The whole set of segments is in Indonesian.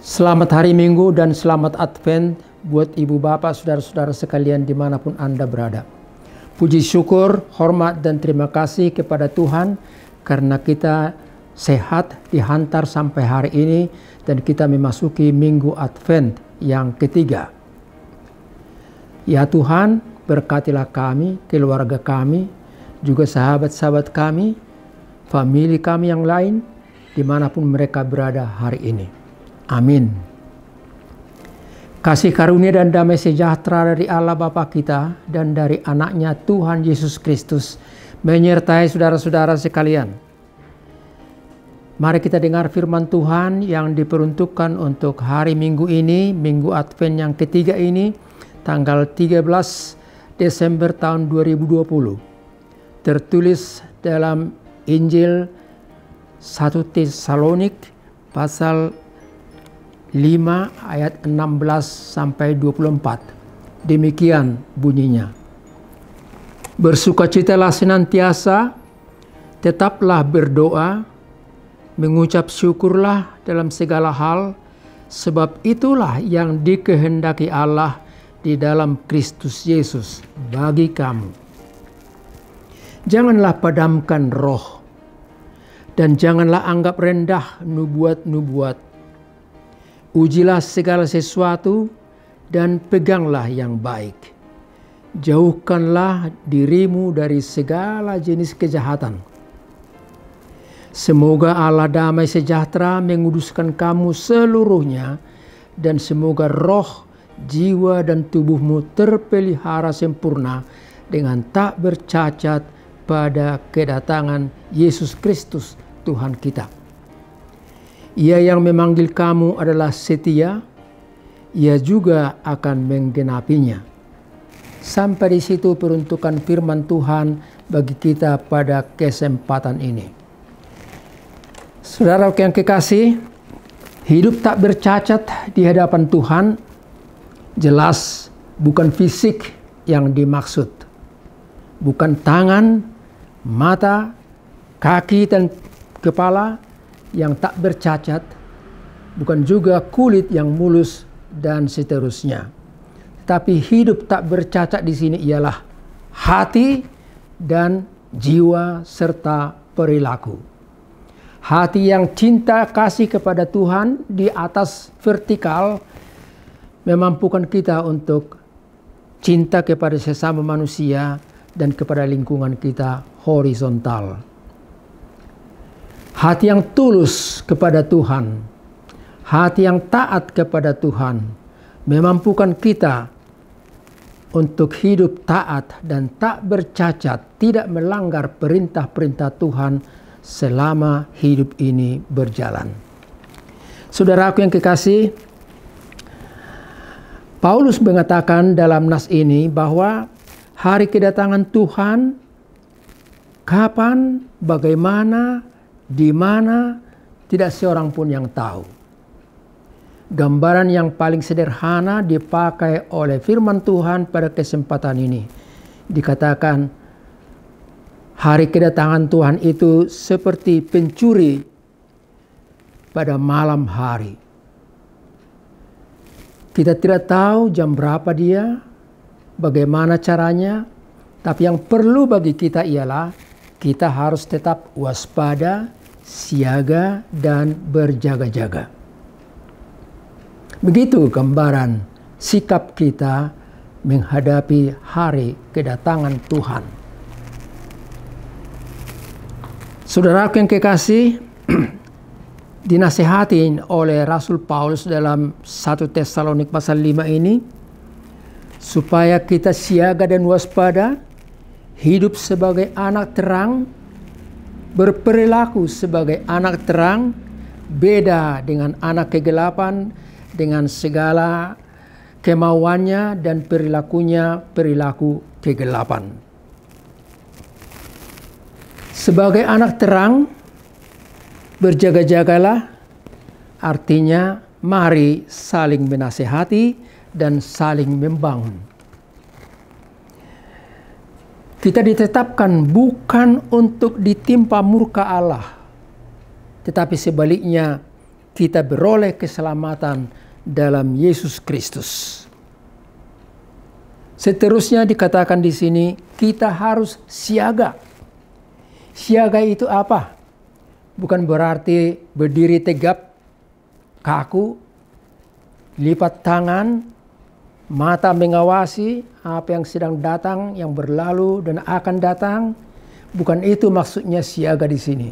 Selamat hari Minggu dan selamat Advent buat ibu bapak saudara-saudara sekalian dimanapun Anda berada. Puji syukur, hormat dan terima kasih kepada Tuhan karena kita sehat dihantar sampai hari ini dan kita memasuki Minggu Advent yang ketiga. Ya Tuhan, berkatilah kami, keluarga kami, juga sahabat-sahabat kami, famili kami yang lain, dimanapun mereka berada hari ini. Amin. Kasih karunia dan damai sejahtera dari Allah Bapa kita dan dari anaknya Tuhan Yesus Kristus menyertai saudara-saudara sekalian. Mari kita dengar firman Tuhan yang diperuntukkan untuk hari Minggu ini, Minggu Advent yang ketiga ini, tanggal 13 Desember tahun 2020. Tertulis dalam Injil 1 Tesalonik pasal 5 ayat 16 sampai 24. Demikian bunyinya. Bersukacitalah senantiasa, tetaplah berdoa, mengucap syukurlah dalam segala hal, sebab itulah yang dikehendaki Allah di dalam Kristus Yesus bagi kamu. Janganlah padamkan roh, dan janganlah anggap rendah nubuat-nubuat. Ujilah segala sesuatu dan peganglah yang baik. Jauhkanlah dirimu dari segala jenis kejahatan. Semoga Allah damai sejahtera menguduskan kamu seluruhnya, dan semoga roh, jiwa dan tubuhmu terpelihara sempurna dengan tak bercacat pada kedatangan Yesus Kristus Tuhan kita. Ia yang memanggil kamu adalah setia, ia juga akan menggenapinya. Sampai di situ peruntukan firman Tuhan bagi kita pada kesempatan ini. Saudara yang kekasih, hidup tak bercacat di hadapan Tuhan jelas bukan fisik yang dimaksud. Bukan tangan, mata, kaki dan kepala yang tak bercacat, bukan juga kulit yang mulus dan seterusnya. Tapi hidup tak bercacat di sini ialah hati dan jiwa serta perilaku. Hati yang cinta kasih kepada Tuhan di atas vertikal memampukan kita untuk cinta kepada sesama manusia dan kepada lingkungan kita horizontal. Hati yang tulus kepada Tuhan, hati yang taat kepada Tuhan, memampukan kita untuk hidup taat dan tak bercacat, tidak melanggar perintah-perintah Tuhan selama hidup ini berjalan. Saudaraku yang kekasih, Paulus mengatakan dalam nas ini bahwa hari kedatangan Tuhan, kapan, bagaimana, di mana tidak seorang pun yang tahu. Gambaran yang paling sederhana dipakai oleh firman Tuhan pada kesempatan ini. Dikatakan hari kedatangan Tuhan itu seperti pencuri pada malam hari. Kita tidak tahu jam berapa dia, bagaimana caranya, tapi yang perlu bagi kita ialah kita harus tetap waspada, siaga dan berjaga-jaga. Begitu gambaran sikap kita menghadapi hari kedatangan Tuhan. Saudaraku yang kekasih, dinasihati oleh Rasul Paulus dalam 1 Tesalonik pasal 5 ini supaya kita siaga dan waspada, hidup sebagai anak terang, berperilaku sebagai anak terang, beda dengan anak kegelapan, dengan segala kemauannya dan perilakunya perilaku kegelapan. Sebagai anak terang, berjaga-jagalah, artinya mari saling menasihati dan saling membangun. Kita ditetapkan bukan untuk ditimpa murka Allah, tetapi sebaliknya kita beroleh keselamatan dalam Yesus Kristus. Seterusnya dikatakan di sini, kita harus siaga. Siaga itu apa? Bukan berarti berdiri tegap, kaku, lipat tangan, mata mengawasi apa yang sedang datang, yang berlalu dan akan datang. Bukan itu maksudnya siaga di sini.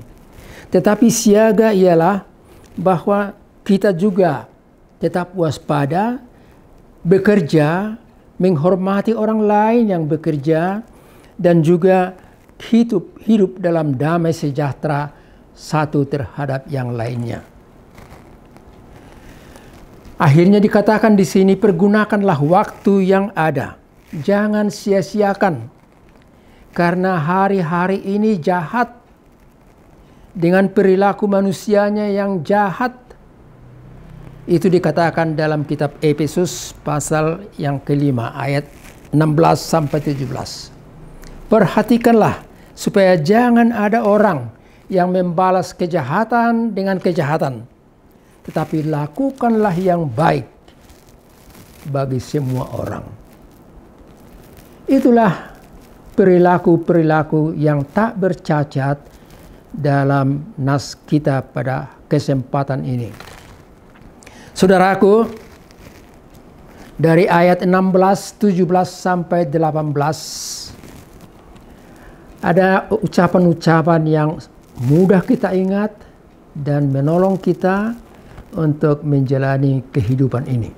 Tetapi siaga ialah bahwa kita juga tetap waspada, bekerja, menghormati orang lain yang bekerja, dan juga hidup dalam damai sejahtera satu terhadap yang lainnya. Akhirnya dikatakan di sini, pergunakanlah waktu yang ada. Jangan sia-siakan. Karena hari-hari ini jahat. Dengan perilaku manusianya yang jahat. Itu dikatakan dalam kitab Efesus pasal yang kelima ayat 16 sampai 17. Perhatikanlah supaya jangan ada orang yang membalas kejahatan dengan kejahatan, tetapi lakukanlah yang baik bagi semua orang. Itulah perilaku-perilaku yang tak bercacat dalam nas kita pada kesempatan ini. Saudaraku, dari ayat 16, 17 sampai 18 ada ucapan-ucapan yang mudah kita ingat dan menolong kita untuk menjalani kehidupan ini.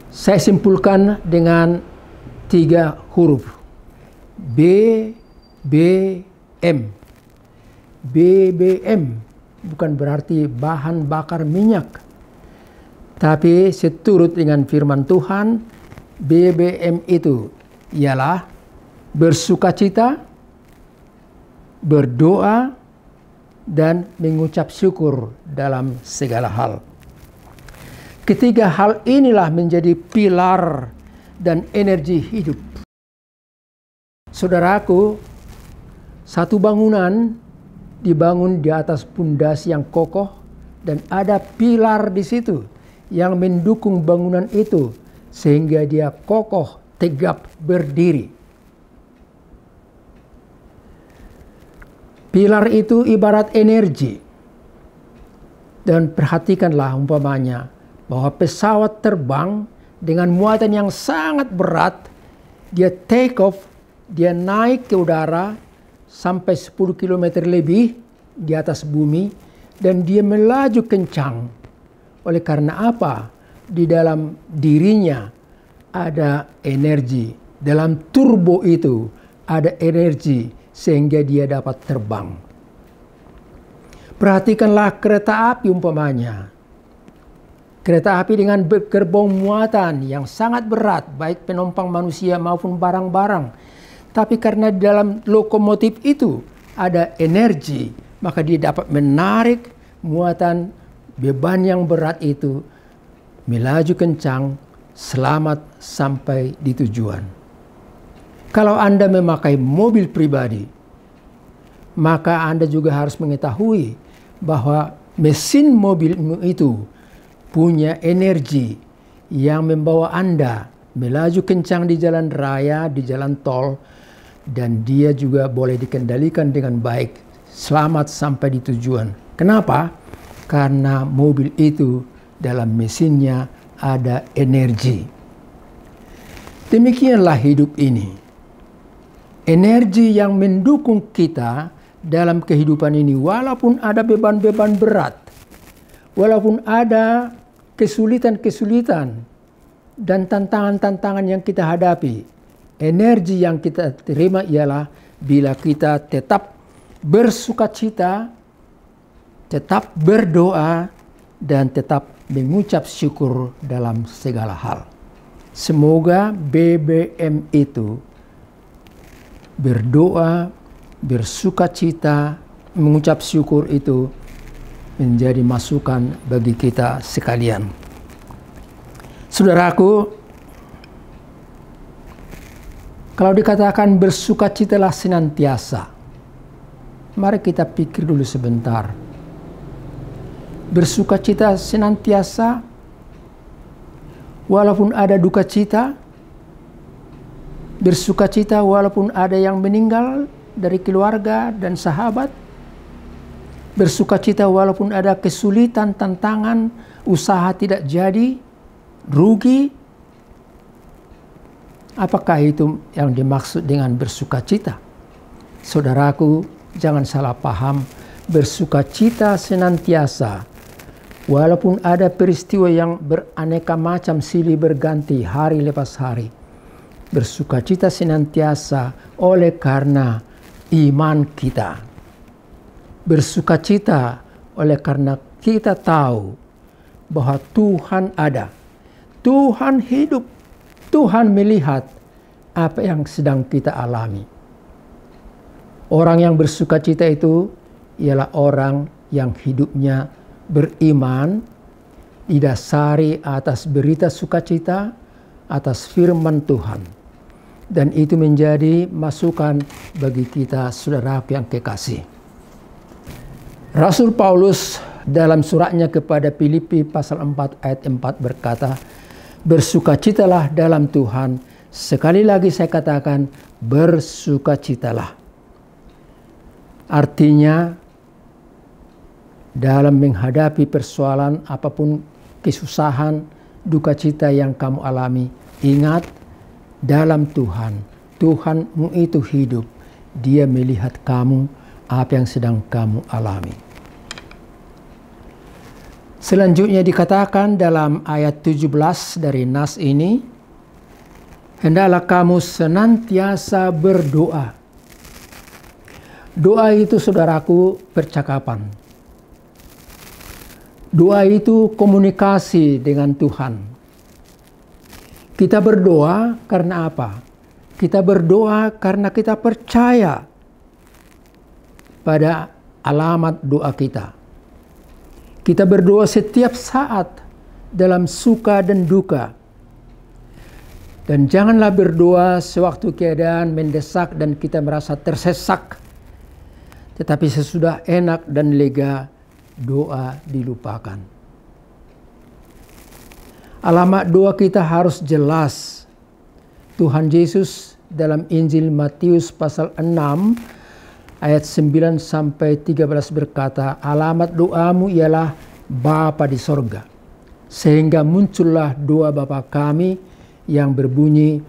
Saya simpulkan dengan 3 huruf. BBM. BBM bukan berarti bahan bakar minyak. Tapi seturut dengan firman Tuhan, BBM itu ialah bersukacita, berdoa, dan mengucap syukur dalam segala hal. Ketiga hal inilah menjadi pilar dan energi hidup. Saudaraku, satu bangunan dibangun di atas pondasi yang kokoh dan ada pilar di situ yang mendukung bangunan itu sehingga dia kokoh, tegap, berdiri. Pilar itu ibarat energi. Dan perhatikanlah umpamanya bahwa pesawat terbang dengan muatan yang sangat berat, dia take off, dia naik ke udara sampai 10 km lebih di atas bumi, dan dia melaju kencang. Oleh karena apa? Di dalam dirinya ada energi. Dalam turbo itu ada energi sehingga dia dapat terbang. Perhatikanlah kereta api umpamanya. Kereta api dengan gerbong muatan yang sangat berat, baik penumpang manusia maupun barang-barang. Tapi karena di dalam lokomotif itu ada energi, maka dia dapat menarik muatan beban yang berat itu melaju kencang, selamat sampai di tujuan. Kalau Anda memakai mobil pribadi, maka Anda juga harus mengetahui bahwa mesin mobil itu punya energi yang membawa Anda melaju kencang di jalan raya, di jalan tol, dan dia juga boleh dikendalikan dengan baik, selamat sampai di tujuan. Kenapa? Karena mobil itu dalam mesinnya ada energi. Demikianlah hidup ini. Energi yang mendukung kita dalam kehidupan ini, walaupun ada beban-beban berat, walaupun ada kesulitan-kesulitan dan tantangan-tantangan yang kita hadapi, energi yang kita terima ialah bila kita tetap bersukacita, tetap berdoa, dan tetap mengucap syukur dalam segala hal. Semoga BBM itu berdoa, bersukacita, mengucap syukur itu menjadi masukan bagi kita sekalian. Saudaraku, kalau dikatakan bersukacitalah senantiasa, mari kita pikir dulu sebentar. bersukacita senantiasa walaupun ada duka cita, bersukacita walaupun ada yang meninggal dari keluarga dan sahabat, bersukacita walaupun ada kesulitan, tantangan, usaha tidak jadi, rugi. Apakah itu yang dimaksud dengan bersukacita? Saudaraku, jangan salah paham. Bersukacita senantiasa walaupun ada peristiwa yang beraneka macam silih berganti hari lepas hari. Bersukacita senantiasa oleh karena iman kita. Bersukacita oleh karena kita tahu bahwa Tuhan ada, Tuhan hidup, Tuhan melihat apa yang sedang kita alami. Orang yang bersukacita itu ialah orang yang hidupnya beriman, didasari atas berita sukacita, atas firman Tuhan. Dan itu menjadi masukan bagi kita, saudaraku yang kekasih. Rasul Paulus dalam suratnya kepada Filipi pasal 4 ayat 4 berkata, bersukacitalah dalam Tuhan. Sekali lagi saya katakan, bersukacitalah. Artinya, dalam menghadapi persoalan apapun, kesusahan, duka cita yang kamu alami, ingat, dalam Tuhan, Tuhanmu itu hidup. Dia melihat kamu, apa yang sedang kamu alami. Selanjutnya dikatakan dalam ayat 17 dari nas ini, hendaklah kamu senantiasa berdoa. Doa itu, saudaraku, percakapan. Doa itu komunikasi dengan Tuhan. Kita berdoa karena apa? Kita berdoa karena kita percaya pada alamat doa kita. Kita berdoa setiap saat dalam suka dan duka. Dan janganlah berdoa sewaktu keadaan mendesak dan kita merasa tersesak. Tetapi sesudah enak dan lega, doa dilupakan. Alamat doa kita harus jelas. Tuhan Yesus dalam Injil Matius pasal 6 ayat 9 sampai 13 berkata, alamat doamu ialah Bapa di sorga. Sehingga muncullah doa Bapa kami yang berbunyi,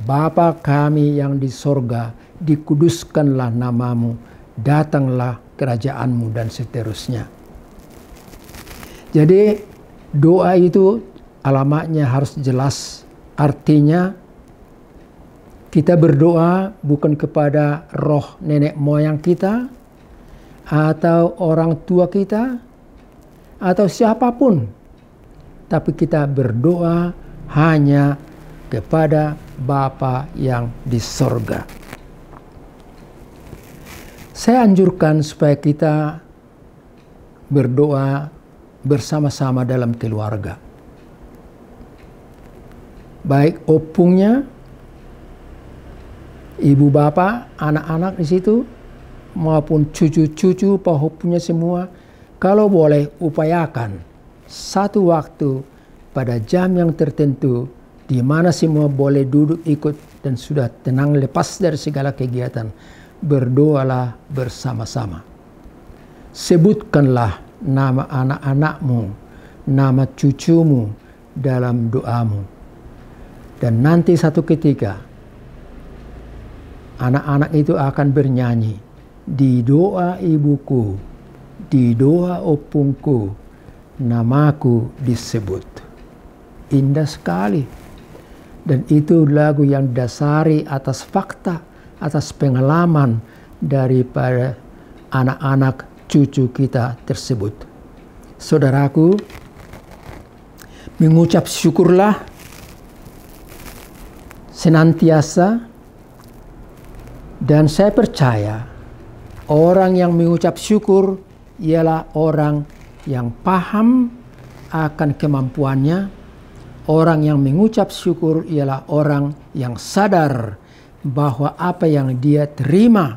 Bapa kami yang di sorga, dikuduskanlah namamu, datanglah kerajaanmu, dan seterusnya. Jadi doa itu alamatnya harus jelas. Artinya kita berdoa bukan kepada roh nenek moyang kita, atau orang tua kita, atau siapapun. Tapi kita berdoa hanya kepada Bapa yang di sorga. Saya anjurkan supaya kita berdoa bersama-sama dalam keluarga. Baik opungnya, ibu bapak, anak-anak di situ, maupun cucu-cucu, pahopunya semua, kalau boleh upayakan satu waktu pada jam yang tertentu, di mana semua boleh duduk ikut dan sudah tenang lepas dari segala kegiatan, berdoalah bersama-sama. Sebutkanlah nama anak-anakmu, nama cucumu dalam doamu. Dan nanti satu ketika, anak-anak itu akan bernyanyi, di doa ibuku, di doa opungku, namaku disebut. Indah sekali. Dan itu lagu yang dasari atas fakta, atas pengalaman daripada anak-anak cucu kita tersebut. Saudaraku, mengucap syukurlah senantiasa, dan saya percaya orang yang mengucap syukur ialah orang yang paham akan kemampuannya. Orang yang mengucap syukur ialah orang yang sadar bahwa apa yang dia terima,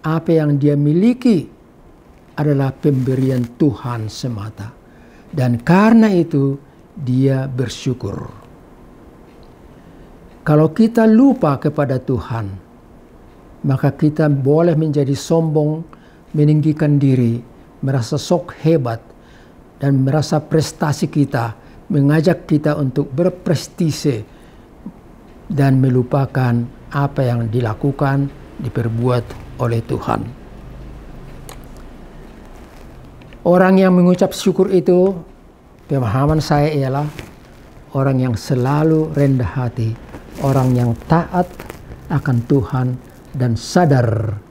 apa yang dia miliki adalah pemberian Tuhan semata. Dan karena itu dia bersyukur. Kalau kita lupa kepada Tuhan, maka kita boleh menjadi sombong, meninggikan diri, merasa sok hebat, dan merasa prestasi kita mengajak kita untuk berprestise dan melupakan apa yang dilakukan, diperbuat oleh Tuhan. Orang yang mengucap syukur itu, pemahaman saya ialah orang yang selalu rendah hati, orang yang taat akan Tuhan dan sadar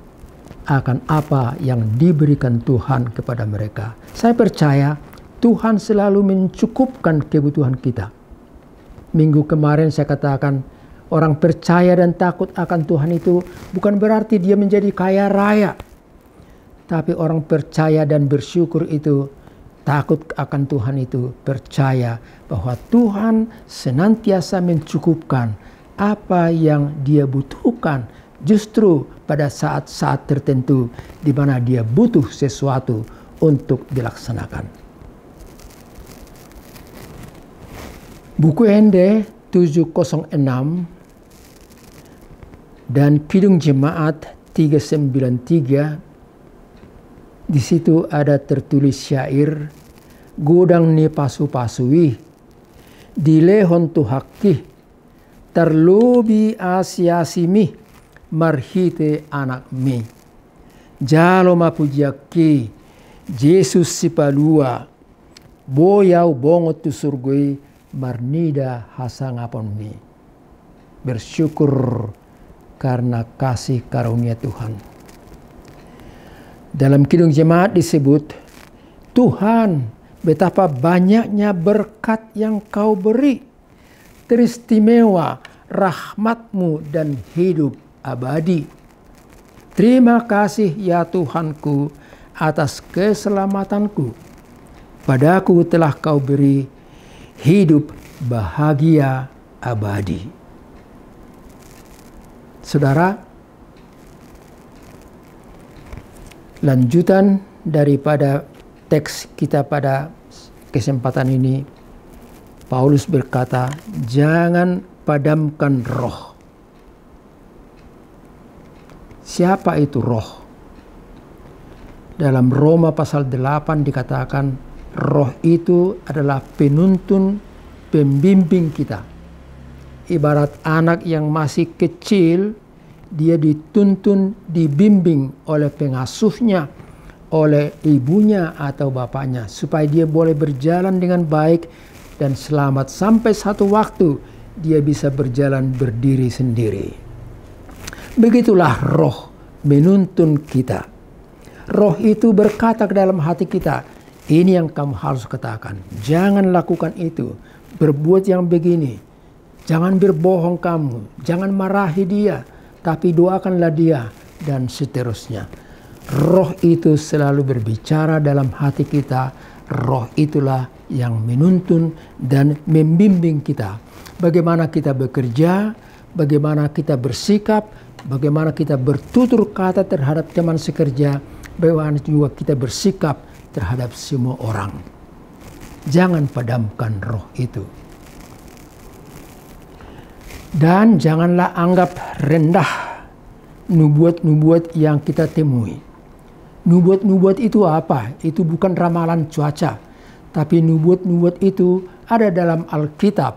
akan apa yang diberikan Tuhan kepada mereka. Saya percaya Tuhan selalu mencukupkan kebutuhan kita. Minggu kemarin saya katakan, orang percaya dan takut akan Tuhan itu bukan berarti dia menjadi kaya raya. Tapi orang percaya dan bersyukur itu, takut akan Tuhan itu, percaya bahwa Tuhan senantiasa mencukupkan apa yang dia butuhkan justru pada saat-saat tertentu di mana dia butuh sesuatu untuk dilaksanakan. Buku Ende 706 dan Kidung Jemaat 393, di situ ada tertulis syair, "Godang ni pasu-pasui, dilehon tuhakki, terlobi asiasimi, marhite anak mi. Jalo mapujakki, Jesus si palua, boyau bongot tu surgui, marnida hasangapon mi." Bersyukur karena kasih karunia Tuhan. Dalam Kidung Jemaat disebut, "Tuhan, betapa banyaknya berkat yang kau beri, teristimewa rahmat-Mu dan hidup abadi. Terima kasih ya Tuhanku atas keselamatanku. Padaku telah kau beri hidup bahagia abadi." Saudara, lanjutan daripada teks kita pada kesempatan ini, Paulus berkata, jangan padamkan roh. Siapa itu roh? Dalam Roma pasal 8 dikatakan, roh itu adalah penuntun, pembimbing kita. Ibarat anak yang masih kecil, dia dituntun, dibimbing oleh pengasuhnya, oleh ibunya atau bapaknya, supaya dia boleh berjalan dengan baik dan selamat sampai satu waktu dia bisa berjalan berdiri sendiri. Begitulah roh menuntun kita. Roh itu berkata ke dalam hati kita, ini yang kamu harus katakan, jangan lakukan itu, berbuat yang begini, jangan berbohong kamu, jangan marahi dia, tapi doakanlah dia, dan seterusnya. Roh itu selalu berbicara dalam hati kita. Roh itulah yang menuntun dan membimbing kita. Bagaimana kita bekerja, bagaimana kita bersikap, bagaimana kita bertutur kata terhadap teman sekerja, bagaimana juga kita bersikap terhadap semua orang. Jangan padamkan roh itu. Dan janganlah anggap rendah nubuat-nubuat yang kita temui. Nubuat-nubuat itu apa? Itu bukan ramalan cuaca. Tapi nubuat-nubuat itu ada dalam Alkitab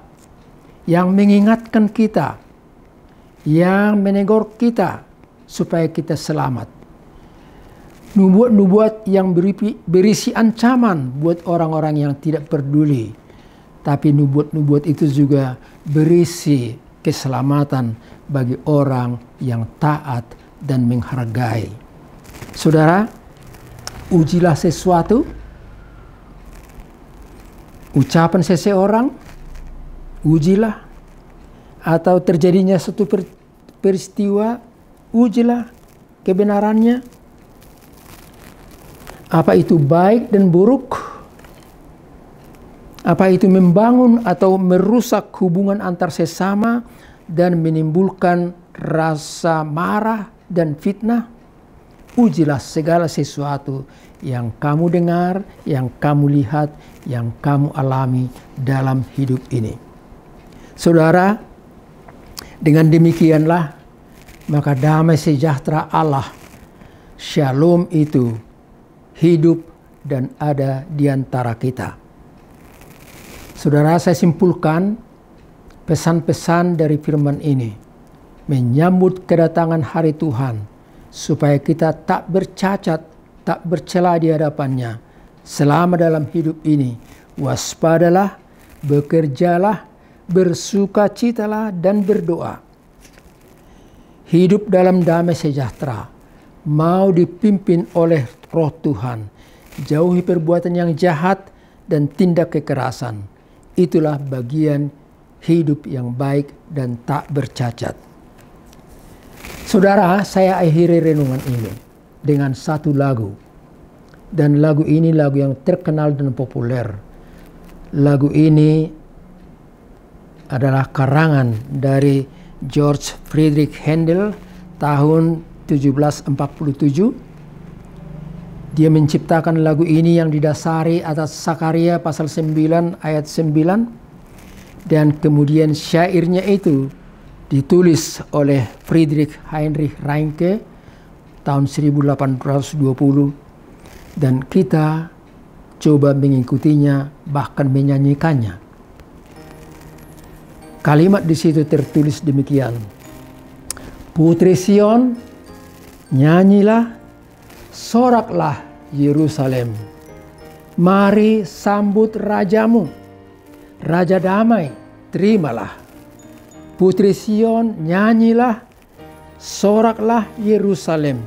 yang mengingatkan kita, yang menegur kita supaya kita selamat. Nubuat-nubuat yang berisi ancaman buat orang-orang yang tidak peduli. Tapi nubuat-nubuat itu juga berisi keselamatan bagi orang yang taat dan menghargai. Saudara, ujilah sesuatu, ucapan seseorang, ujilah, atau terjadinya suatu peristiwa, ujilah kebenarannya. Apa itu baik dan buruk? Apa itu membangun atau merusak hubungan antar sesama dan menimbulkan rasa marah dan fitnah? ujilah segala sesuatu yang kamu dengar, yang kamu lihat, yang kamu alami dalam hidup ini. Saudara, dengan demikianlah maka damai sejahtera Allah, Shalom itu hidup dan ada di antara kita. Saudara, saya simpulkan pesan-pesan dari firman ini menyambut kedatangan hari Tuhan, supaya kita tak bercacat, tak bercela di hadapannya selama dalam hidup ini. Waspadalah, bekerjalah, bersukacitalah, dan berdoa. Hidup dalam damai sejahtera, mau dipimpin oleh Roh Tuhan, jauhi perbuatan yang jahat dan tindak kekerasan. Itulah bagian hidup yang baik dan tak bercacat. Saudara, saya akhiri renungan ini dengan satu lagu. Dan lagu ini lagu yang terkenal dan populer. Lagu ini adalah karangan dari George Friedrich Handel tahun 1747. Dia menciptakan lagu ini yang didasari atas Sakaria pasal 9 ayat 9. Dan kemudian syairnya itu ditulis oleh Friedrich Heinrich Reinke tahun 1820, dan kita coba mengikutinya, bahkan menyanyikannya. Kalimat di situ tertulis demikian: Putri Sion, nyanyilah, soraklah Yerusalem. Mari sambut rajamu, Raja damai, terimalah. Putri Sion, nyanyilah, soraklah Yerusalem.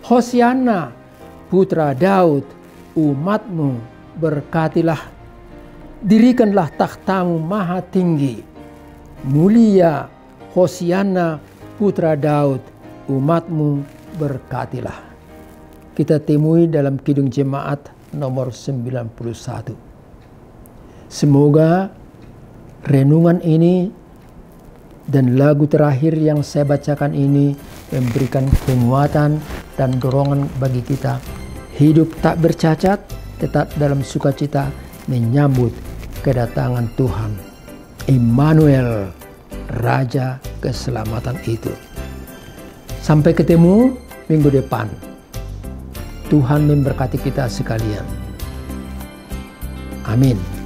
Hosianna, putra Daud, umatmu berkatilah. Dirikanlah takhtamu maha tinggi. Mulia, Hosianna, putra Daud, umatmu berkatilah. Kita temui dalam Kidung Jemaat nomor 91. Semoga renungan ini dan lagu terakhir yang saya bacakan ini memberikan penguatan dan dorongan bagi kita hidup tak bercacat, tetap dalam sukacita menyambut kedatangan Tuhan Immanuel, Raja keselamatan itu. Sampai ketemu minggu depan. Tuhan memberkati kita sekalian. Amin.